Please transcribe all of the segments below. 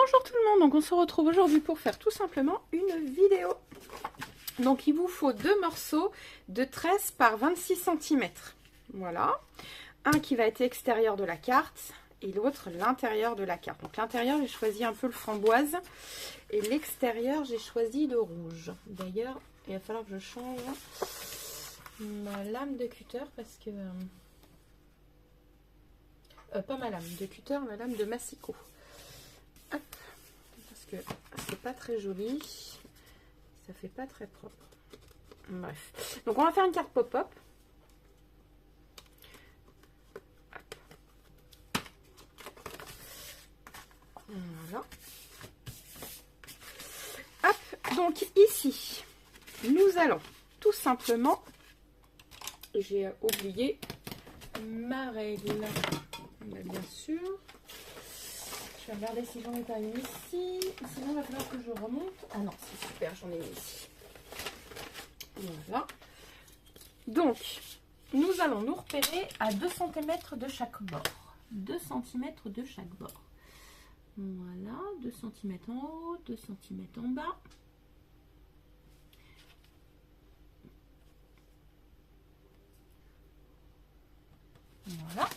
Bonjour tout le monde, donc on se retrouve aujourd'hui pour faire tout simplement une vidéo. Donc il vous faut deux morceaux de 13 par 26 cm. Voilà. Un qui va être l'extérieur de la carte et l'autre l'intérieur de la carte. Donc l'intérieur j'ai choisi un peu le framboise et l'extérieur j'ai choisi le rouge. D'ailleurs il va falloir que je change ma lame de cutter parce que... pas ma lame de cutter, ma lame de massicot. Hop, parce que c'est pas très joli, ça fait pas très propre. Bref, donc on va faire une carte pop-up. Voilà. Hop, donc ici, nous allons tout simplement, j'ai oublié ma règle, bien sûr. Je vais regarder si j'en ai pas une ici. Sinon, il va falloir que je remonte. Ah non, c'est super, j'en ai une ici. Voilà. Donc, nous allons nous repérer à 2 cm de chaque bord. 2 cm de chaque bord. Voilà, 2 cm en haut, 2 cm en bas. Voilà.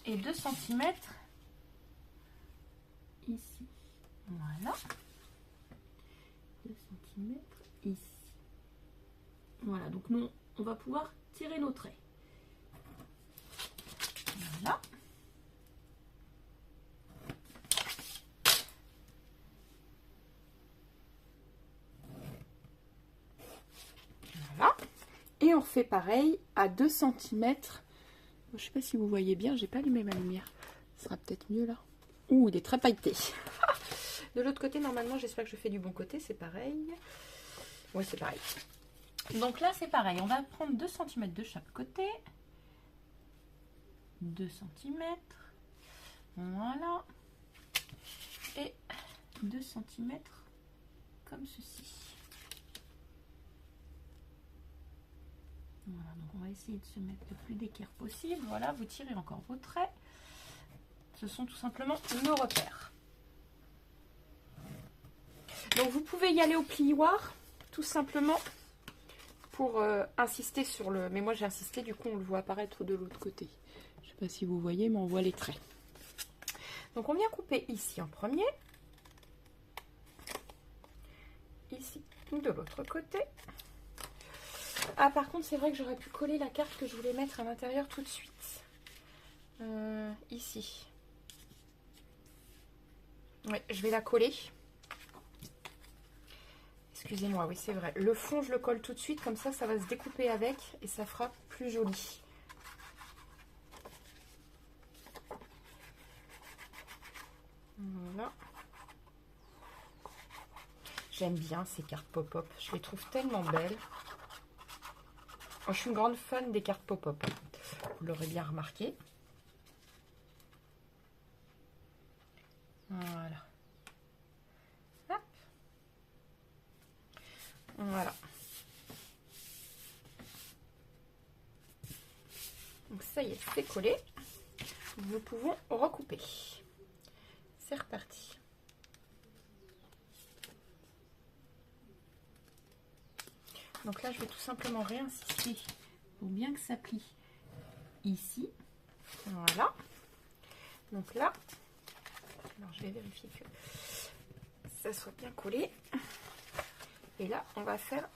Et 2 cm ici. Voilà. 2 cm ici. Voilà, donc nous, on va pouvoir tirer nos traits. Voilà. Voilà. Et on refait pareil à 2 cm. Je ne sais pas si vous voyez bien, j'ai pas allumé ma lumière. Ce sera peut-être mieux là. Ouh, il est très pailleté. De l'autre côté, normalement, j'espère que je fais du bon côté. C'est pareil. Oui, c'est pareil. Donc là, c'est pareil. On va prendre 2 cm de chaque côté. 2 cm. Voilà. Et 2 cm comme ceci. Voilà, donc on va essayer de se mettre le plus d'équerre possible. Voilà, vous tirez encore vos traits. Ce sont tout simplement nos repères. Donc vous pouvez y aller au plioir, tout simplement, pour insister sur le... Mais moi j'ai insisté, du coup on le voit apparaître de l'autre côté. Je ne sais pas si vous voyez, mais on voit les traits. Donc on vient couper ici en premier. Ici, de l'autre côté. Ah, par contre, c'est vrai que j'aurais pu coller la carte que je voulais mettre à l'intérieur tout de suite. Ici. Oui, je vais la coller. Excusez-moi, oui, c'est vrai. Le fond, je le colle tout de suite, comme ça va se découper avec et ça fera plus joli. Voilà. J'aime bien ces cartes pop-up. Je les trouve tellement belles. Oh, je suis une grande fan des cartes pop-up. Vous l'aurez bien remarqué. Voilà. Hop. Voilà. Donc ça y est, c'est collé. Nous pouvons recouper. C'est reparti. Donc là, je vais tout simplement réinsister pour bien que ça plie ici. Voilà. Donc là, alors je vais vérifier que ça soit bien collé. Et là, on va faire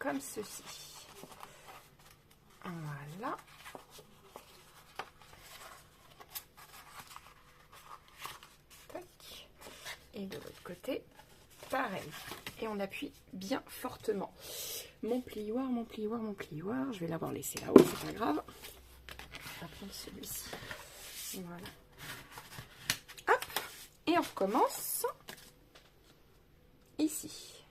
comme ceci. Voilà. Tac. Et de l'autre côté, pareil. Et on appuie bien fortement. Mon plioir, mon plioir, mon plioir. Je vais l'avoir laissé là-haut, c'est pas grave. On va prendre celui-ci. Voilà. Hop. Et on recommence ici.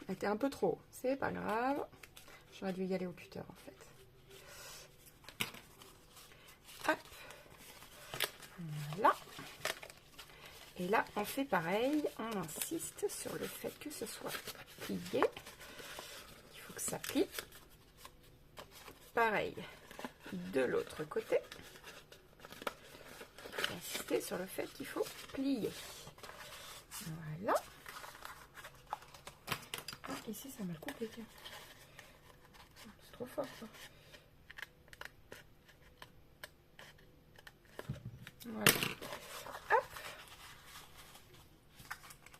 Elle était un peu trop haut. C'est pas grave. J'aurais dû y aller au cutter en fait. Hop. Voilà. Et là, on fait pareil, on insiste sur le fait que ce soit plié. Il faut que ça plie. Pareil de l'autre côté. insisté sur le fait qu'il faut plier. Voilà. Ah, ici, ça m'a coupé. C'est trop fort, ça. Voilà. Hop.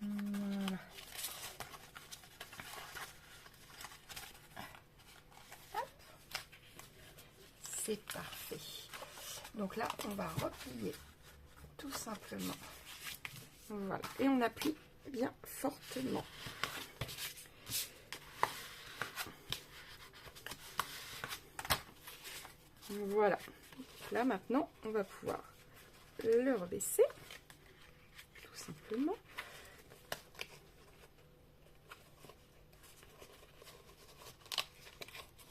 Voilà. Hop. C'est parfait. Donc là, on va replier tout simplement. Voilà. Et on appuie bien fortement. Voilà. Là, maintenant, on va pouvoir le rebaisser. Tout simplement.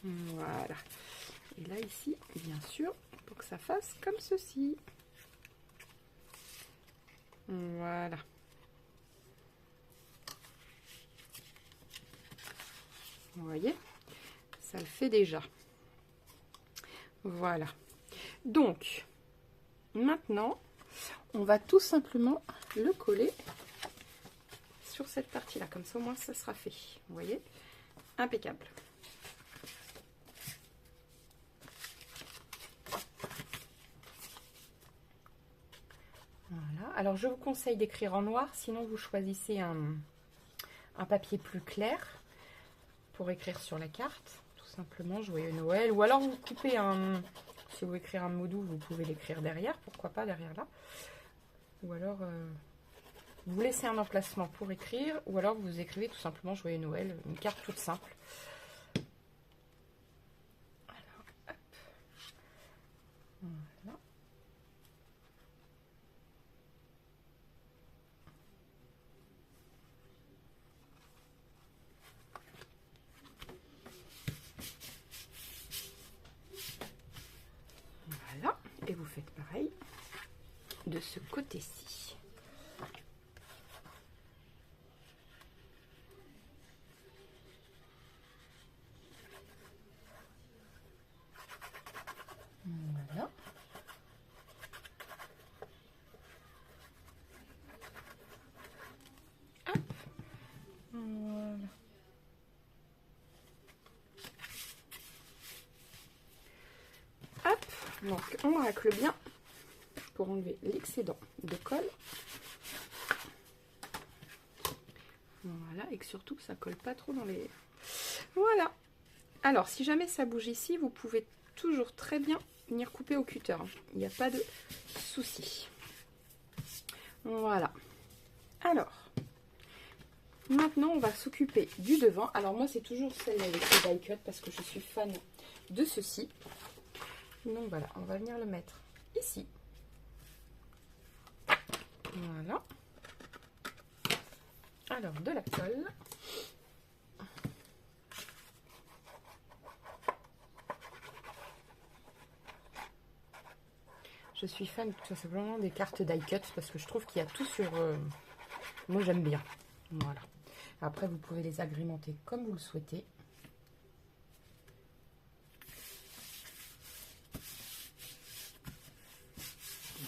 Voilà. Et là, ici, bien sûr, pour que ça fasse comme ceci. Voilà. Vous voyez, ça le fait déjà. Voilà. Donc, maintenant, on va tout simplement le coller sur cette partie-là. Comme ça, au moins, ça sera fait. Vous voyez, impeccable. Voilà. Alors, je vous conseille d'écrire en noir. Sinon, vous choisissez un papier plus clair pour écrire sur la carte. Tout simplement, joyeux Noël. Ou alors, vous coupez un... Si vous voulez écrire un mot doux, vous pouvez l'écrire derrière. Pourquoi pas derrière là. Ou alors, vous laissez un emplacement pour écrire. Ou alors, vous écrivez tout simplement joyeux Noël. Une carte toute simple. Alors, hop. Voilà. Voilà. Et vous faites pareil de ce côté-ci. Voilà. Hop. Voilà. Hop. Donc, on racle bien pour enlever l'excédent de colle. Voilà. Et que surtout, que ça colle pas trop dans les... Voilà. Alors, si jamais ça bouge ici, vous pouvez toujours très bien venir couper au cutter. Il n'y a pas de souci. Voilà. Alors, maintenant, on va s'occuper du devant. Alors, moi, c'est toujours celle avec les die cut parce que je suis fan de ceci. Donc, voilà, on va venir le mettre ici. Voilà. Alors, de la colle. Je suis fan tout simplement des cartes die cut parce que je trouve qu'il y a tout sur... Moi, j'aime bien. Voilà. Après, vous pouvez les agrémenter comme vous le souhaitez.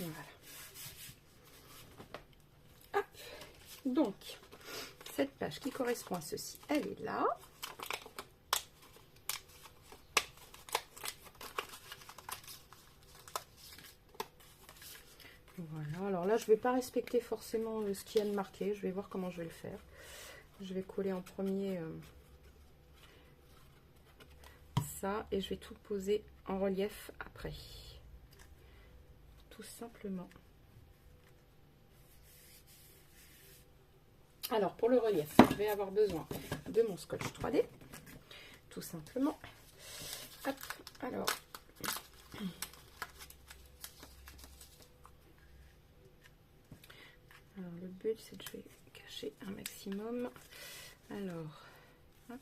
Voilà. Hop. Donc, cette page qui correspond à ceci, elle est là. Voilà, alors là je vais pas respecter forcément ce qu'il y a de marqué, je vais voir comment je vais le faire. Je vais coller en premier ça et je vais tout poser en relief après. Tout simplement. Alors pour le relief, je vais avoir besoin de mon scotch 3D, tout simplement. Hop, alors... Alors le but c'est que je vais cacher un maximum. Alors, hop.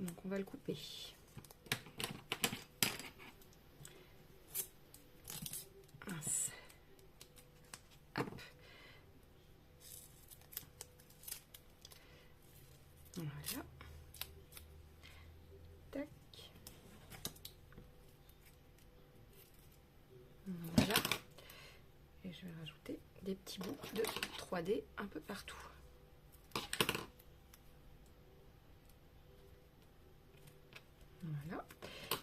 Donc on va le couper. Mince. Hop. Voilà. Tac. Voilà. Et je vais 3D un peu partout. Voilà.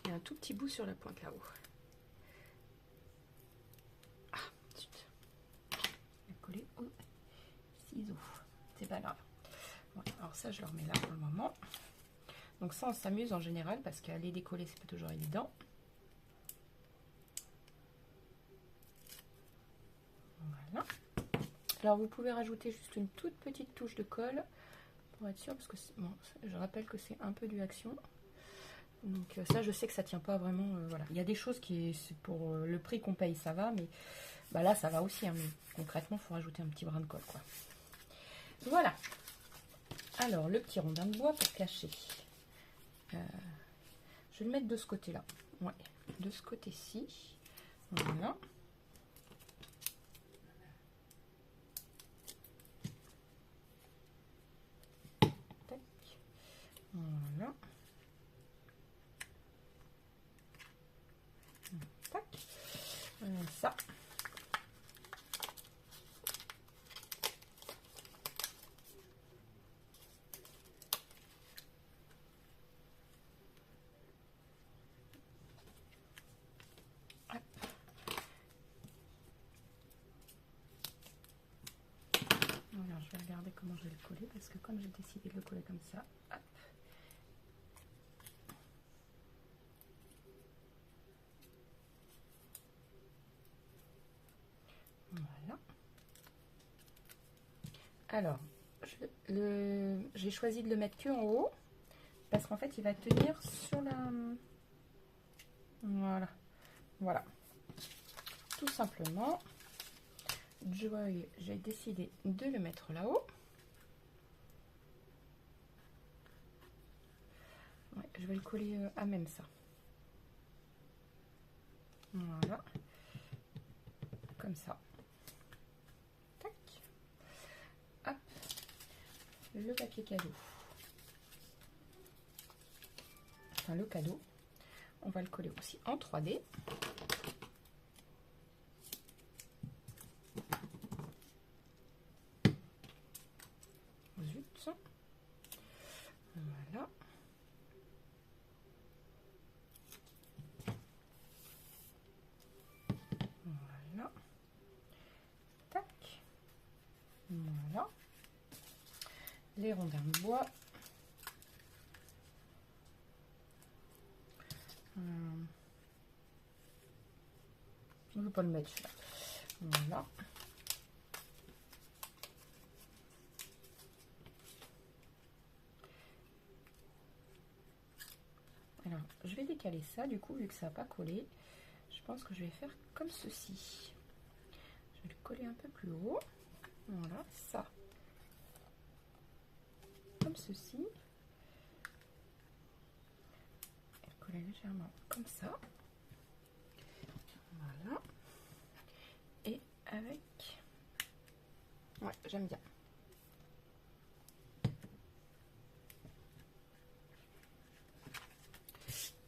Et un tout petit bout sur la pointe là-haut. Ah, zut. Je vais coller au ciseau. C'est pas grave. Bon, alors ça, je le remets là pour le moment. Donc ça, on s'amuse en général parce qu'à les décoller, c'est pas toujours évident. Voilà. Alors vous pouvez rajouter juste une toute petite touche de colle pour être sûr, parce que bon, je rappelle que c'est un peu du action. Donc ça, je sais que ça tient pas vraiment. Voilà, il y a des choses qui, pour le prix qu'on paye, ça va, mais bah là, ça va aussi. Hein, mais concrètement, il faut rajouter un petit brin de colle, quoi. Voilà. Alors le petit rondin de bois pour cacher. Je vais le mettre de ce côté-là. Ouais, de ce côté-ci. Voilà. Tac. Voilà. Tac. Ça. Alors, je vais regarder comment je vais le coller parce que comme j'ai décidé de le coller comme ça, hop. Voilà. Alors, j'ai choisi de le mettre que en haut parce qu'en fait, il va tenir sur la... Voilà. Voilà. Tout simplement, j'ai décidé de le mettre là-haut. Ouais, je vais le coller à même ça. Voilà. Comme ça. Tac. Hop. Le papier cadeau. Enfin, le cadeau. On va le coller aussi en 3D. Zut. Voilà. Voilà. Tac. Voilà. Les rondins de bois. Je ne veux pas le mettre là. Voilà. Alors, je vais décaler ça, du coup, vu que ça n'a pas collé. Je pense que je vais faire comme ceci. Je vais le coller un peu plus haut. Voilà, ça. Comme ceci. Et le coller légèrement comme ça. Voilà. Et avec... Ouais, j'aime bien.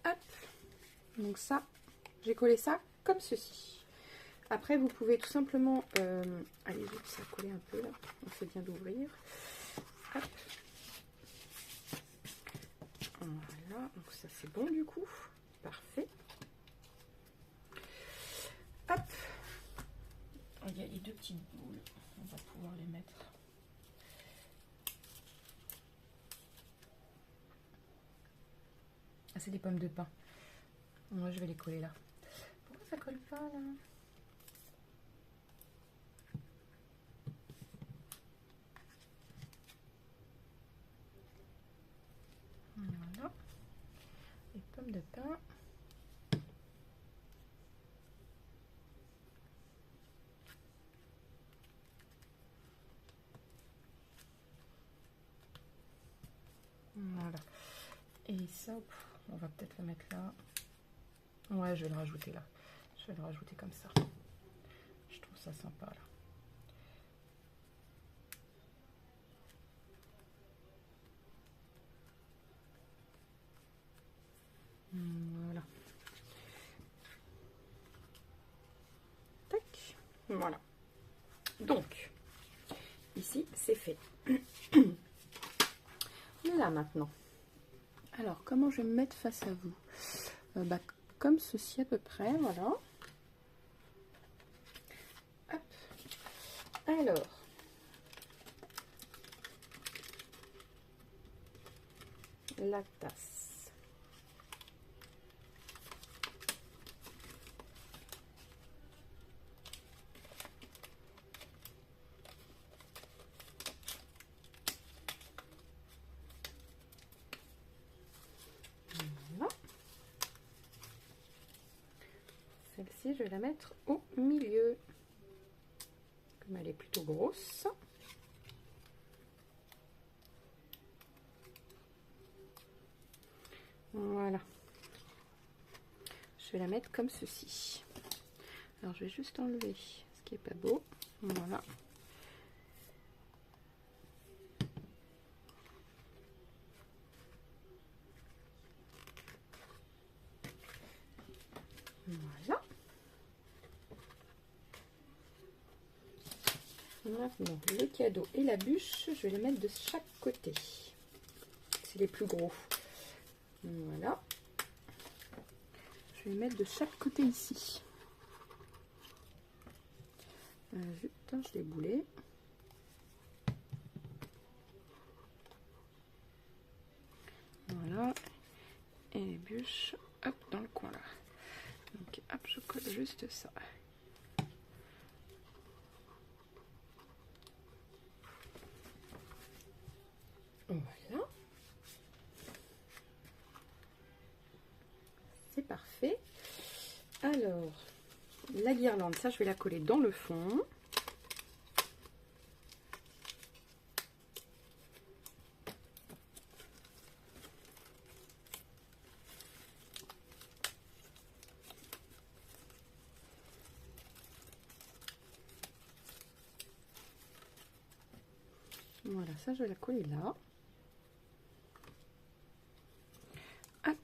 Hop. Donc ça, j'ai collé ça comme ceci. Après, vous pouvez tout simplement... allez, ça a collé un peu là. On fait bien d'ouvrir. Hop. Voilà. Donc ça, c'est bon du coup. Parfait. Hop. Il y a les deux petites boules. On va pouvoir les mettre. Ah, c'est des pommes de pin. Moi, je vais les coller là. Pourquoi ça colle pas là? Voilà. Les pommes de pin. Voilà. Et ça, on va peut-être le mettre là. Ouais, je vais le rajouter là. Je vais le rajouter comme ça. Je trouve ça sympa là. Voilà. Tac. Voilà. Donc, ici, c'est fait. Là maintenant. Alors, comment je vais me mettre face à vous? Comme ceci à peu près, voilà. Hop. Alors, la tasse. Voilà. Celle-ci, je vais la mettre au milieu. Comme elle est plutôt grosse. Voilà. Je vais la mettre comme ceci. Alors, je vais juste enlever ce qui est pas beau. Voilà. Voilà. Maintenant, le cadeau et la bûche, je vais les mettre de chaque côté. C'est les plus gros. Voilà. Je vais les mettre de chaque côté ici. Putain, je l'ai boulé. Voilà. Et les bûches, hop, dans le coin là. Donc, hop, je colle juste ça. Voilà. C'est parfait. Alors, la guirlande, ça, je vais la coller dans le fond. Voilà, ça, je vais la coller là. Hop.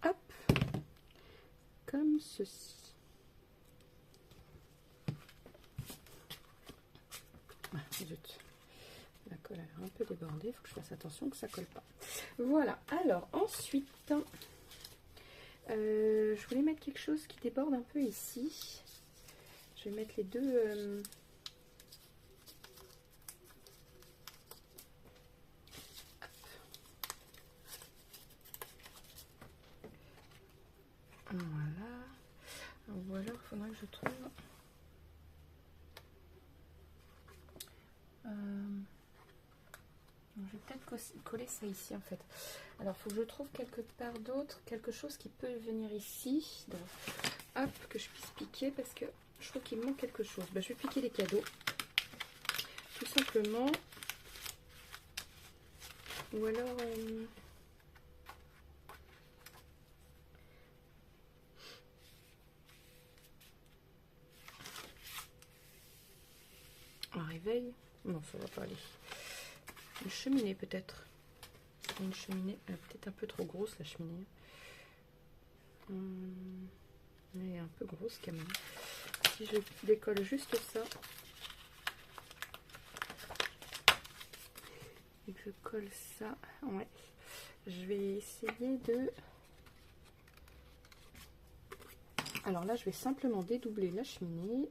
Hop. Comme ceci. Ah, zut. La colle a un peu débordée, il faut que je fasse attention que ça colle pas. Voilà, alors ensuite, je voulais mettre quelque chose qui déborde un peu ici. Je vais mettre les deux... Voilà. Ou alors, il faudra que je trouve... Je vais peut-être coller ça ici en fait. Alors il faut que je trouve quelque part d'autre, quelque chose qui peut venir ici. Donc, hop, que je puisse piquer parce que je trouve qu'il me manque quelque chose. Ben, je vais piquer les cadeaux. Tout simplement. Ou alors... un réveil. Non, ça va pas aller. Une cheminée peut-être. Une cheminée, elle est peut-être un peu trop grosse la cheminée. Elle est un peu grosse quand même. Si je décolle juste ça et que je colle ça, ouais. Je vais essayer de... Alors là, je vais simplement dédoubler la cheminée.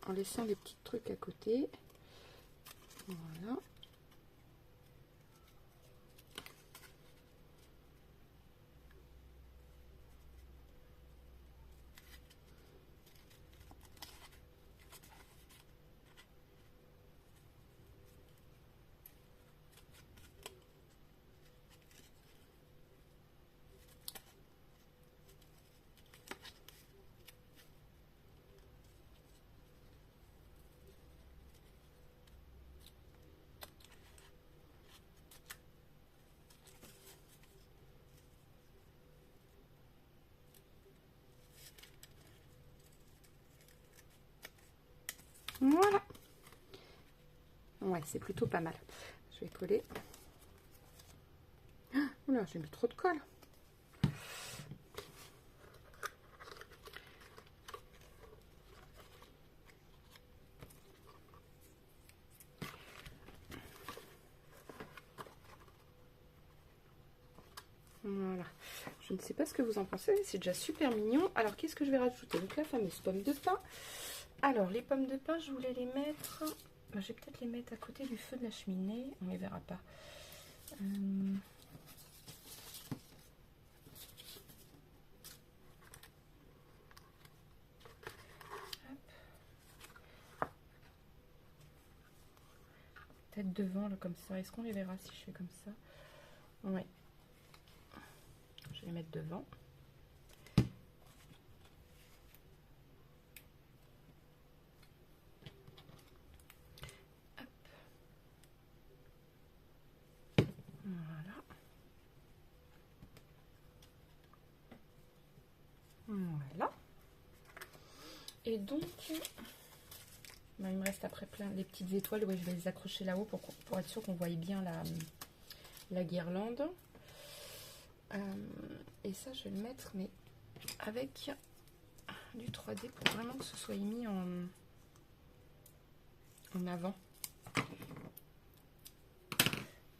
En laissant les petits trucs à côté. Voilà. Voilà. Ouais, c'est plutôt pas mal. Je vais coller. Oula, j'ai mis trop de colle. Voilà. Je ne sais pas ce que vous en pensez, c'est déjà super mignon. Alors, qu'est-ce que je vais rajouter? Donc, la fameuse pomme de pin. Alors, les pommes de pin, je voulais les mettre... Ben, je vais peut-être les mettre à côté du feu de la cheminée. On ne les verra pas. Peut-être devant, là, comme ça. Est-ce qu'on les verra si je fais comme ça? Ouais. Je vais les mettre devant. Hop. Voilà. Voilà. Et donc, ben, il me reste après plein les petites étoiles. Ouais, je vais les accrocher là-haut pour être sûr qu'on voie bien la guirlande. Et ça, je vais le mettre, mais avec du 3D pour vraiment que ce soit mis en avant.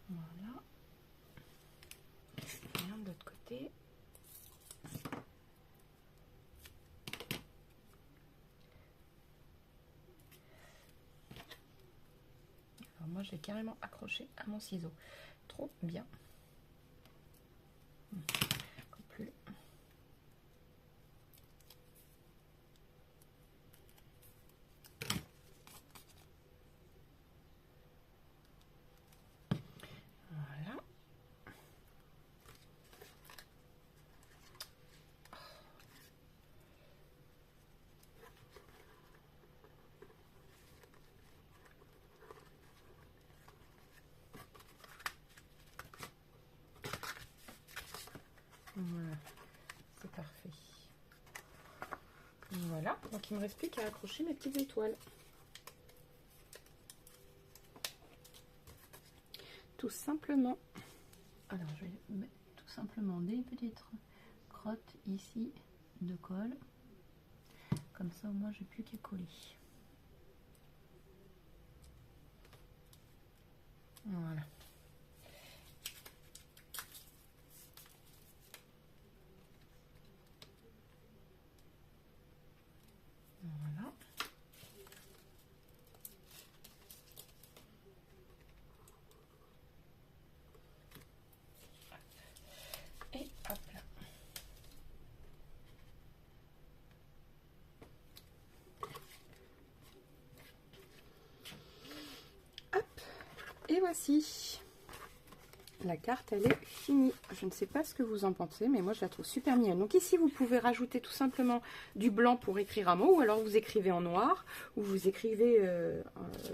Voilà. Et de l'autre côté. Alors moi, j'ai carrément accroché à mon ciseau. Trop bien. Encore plus. Voilà. Voilà, c'est parfait. Voilà, donc il me reste plus qu'à accrocher mes petites étoiles. Tout simplement. Alors je vais mettre tout simplement des petites crottes ici de colle. Comme ça au moins j'ai plus qu'à coller. Voilà. Voilà. Et hop là. Hop. Et voici. La carte, elle est finie. Je ne sais pas ce que vous en pensez, mais moi je la trouve super mignonne. Donc ici, vous pouvez rajouter tout simplement du blanc pour écrire un mot, ou alors vous écrivez en noir, ou vous écrivez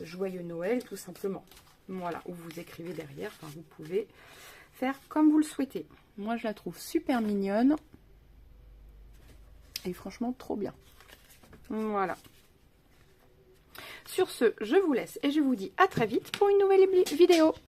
Joyeux Noël, tout simplement. Voilà, ou vous écrivez derrière. Enfin, vous pouvez faire comme vous le souhaitez. Moi, je la trouve super mignonne. Et franchement, trop bien. Voilà. Sur ce, je vous laisse et je vous dis à très vite pour une nouvelle vidéo.